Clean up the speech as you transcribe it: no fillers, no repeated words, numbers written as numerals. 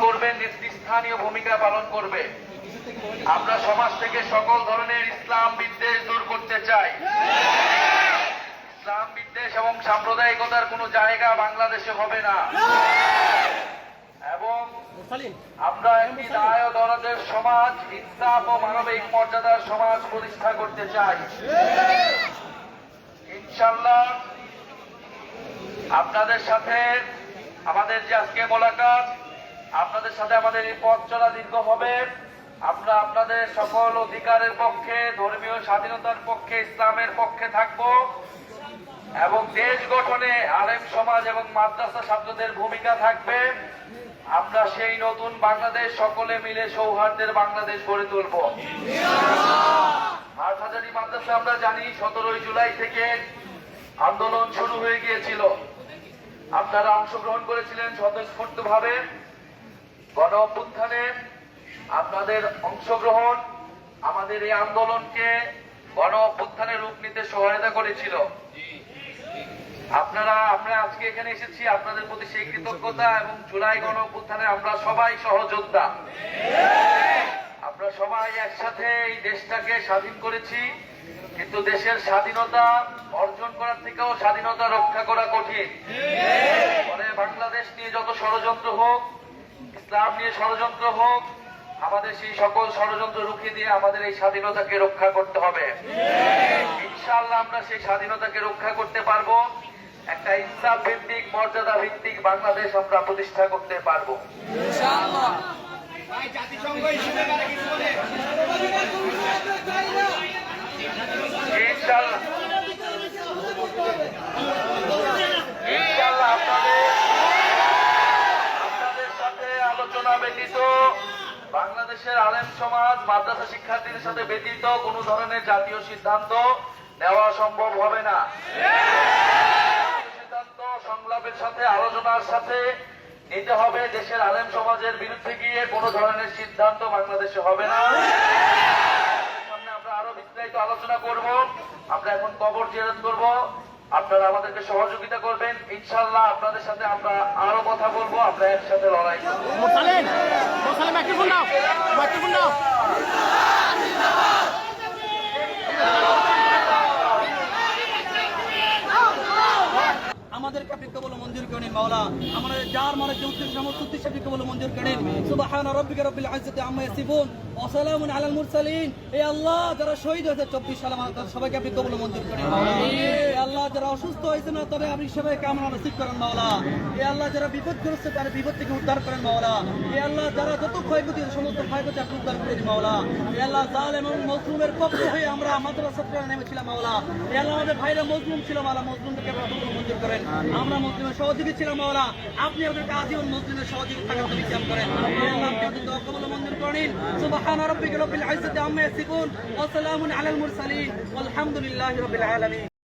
করবে, নেতৃস্থানীয় ভূমিকা পালন করবে। আমরা সমাজ থেকে সকল ধরনের ইসলাম বিদ্বেষ দূর করতে চাই। ইসলাম বিদ্বেষ এবং সাম্প্রদায়িকতার কোনো জায়গা বাংলাদেশে হবে না এবং আমরা একটি ন্যায় ও দরদের সমাজ, ইনসাফ ও মানবিক মর্যাদার সমাজ প্রতিষ্ঠা করতে চাই। ইনশাআল্লাহ আপনাদের সাথে আমাদের যে আজকে মোলাকাত, আপনাদের সাথে আমাদের এই পথ চলা দীর্ঘ হবে। আমরা আপনাদের সকল অধিকারের পক্ষে, ধর্মীয় স্বাধীনতার পক্ষে, ইসলামের পক্ষে থাকব এবং দেশ গঠনে আলেম সমাজ এবং মাদ্রাসা ছাত্রদের ভূমিকা থাকবে। আমরা সেই নতুন বাংলাদেশ সকলে মিলে সৌহার্দ্যের বাংলাদেশ গড়ে তুলব। হাটহাজারী মাদ্রাসা আমরা জানি 17 জুলাই থেকে আন্দোলন শুরু হয়ে গিয়েছিল। আপনারা অংশগ্রহণ করেছিলেন স্বতঃস্ফূর্তভাবে গণ অভ্যুত্থানে। আপনাদের অংশগ্রহণ আমাদের এই আন্দোলনকে গণ অভ্যুত্থানে রূপ নিতে সহায়তা করেছিল। আমরা আজকে এখানে এসেছি আপনাদের প্রতি সেই কৃতজ্ঞতা এবং জুলাই গণ অভ্যুত্থানে আমরা সবাই সহযোদ্ধা। আমরা সবাই একসাথে এই দেশটাকে স্বাধীন করেছি, কিন্তু দেশের স্বাধীনতা অর্জন করার থেকেও স্বাধীনতা রক্ষা করা কঠিন। পরে বাংলাদেশ নিয়ে যত ষড়যন্ত্র হোক, ইসলাম নিয়ে ষড়যন্ত্র হোক, আমাদের সেই সকল ষড়যন্ত্র রুখে দিয়ে আমাদের এই স্বাধীনতাকে রক্ষা করতে হবে। ইনশাআল্লাহ আমরা সেই স্বাধীনতাকে রক্ষা করতে পারবো। একটা ইনসাফ ভিত্তিক, মর্যাদা ভিত্তিক বাংলাদেশ আমরা প্রতিষ্ঠা করতে পারবো ইনশাআল্লাহ। ইনশাআল্লাহ আপনাদের সাথে আলোচনা ব্যতীত, বাংলাদেশের আলেম সমাজ, মাদ্রাসা শিক্ষার্থীদের সাথে ব্যতীত কোনো ধরনের জাতীয় সিদ্ধান্ত নেওয়া সম্ভব হবে না। সিদ্ধান্ত সংলাপের সাথে, আলোচনার সাথে নিতে হবে। দেশের আলেম সমাজের বিরুদ্ধে গিয়ে কোনো ধরনের সিদ্ধান্ত বাংলাদেশে হবে না। সামনে আমরা আরো বিস্তারিত আলোচনা করব। আমরা এখন কবর জিয়ারত করব। আপনারা আমাদেরকে সহযোগিতা করবেন। ইনশাআল্লাহ আপনাদের সাথে আমরা আরো কথা বলবো। আমরা একসাথে লড়াই করব। আমাদেরকে আপনি কবুল মঞ্জুর করেন মাওলা। আমাদের যার মনে যে উদ্দেশ্য, সমস্ত উদ্দেশ্য আপনি কবুল মঞ্জুর করেন। সুবহান রাব্বিকা রাব্বিল ইজ্জাতি আম্মা ইয়াসিফুন ওয়া সালামুন আলাল মুরসালিন। এই আল্লাহ যারা শহীদ হয়েছে 24 সালে, আমাদের সবাইকে আপনি কবুল মঞ্জুর করেন মাওলা। এই আল্লাহ যারা অসুস্থ হয়েছে না, তবে আপনি সবাইকে আমরা নসিব করেন মাওলা। এই আল্লাহ যারা বিপদগ্রস্ত, তার বিপদ থেকে উদ্ধার করেন মাওলা। এই আল্লাহ যারা যত ক্ষয়ক্ষতি, সমস্ত ক্ষয়ক্ষতি আপনি উদ্ধার করে দিন মাওলা। এই আল্লাহ জালেম এবং মজলুমের পক্ষ হয়ে আমরা মাদ্রাসা ছাত্ররা নেমেছিলাম মাওলা। এই আল্লাহ আমাদের ভাইরা মজলুম ছিল মাওলা, মজলুমদেরকে আপনি কবুল মঞ্জুর করেন। আমরা মুসলিমের সহযোগী ছিলাম মাওলা, আপনি আমাদেরকে আজীবন মুসলিমের সহযোগী থাকার তৌফিক করেন। আল্লাহ আপনি দোয়া কবুল মঞ্জুর করেন। সুবহান রাব্বিকা রাব্বিল ইজ্জাতি আম্মা ইয়াসিফুন ওয়া সালামুন আলাল মুরসালিন ওয়ালহামদুলিল্লাহি রাব্বিল আলামিন।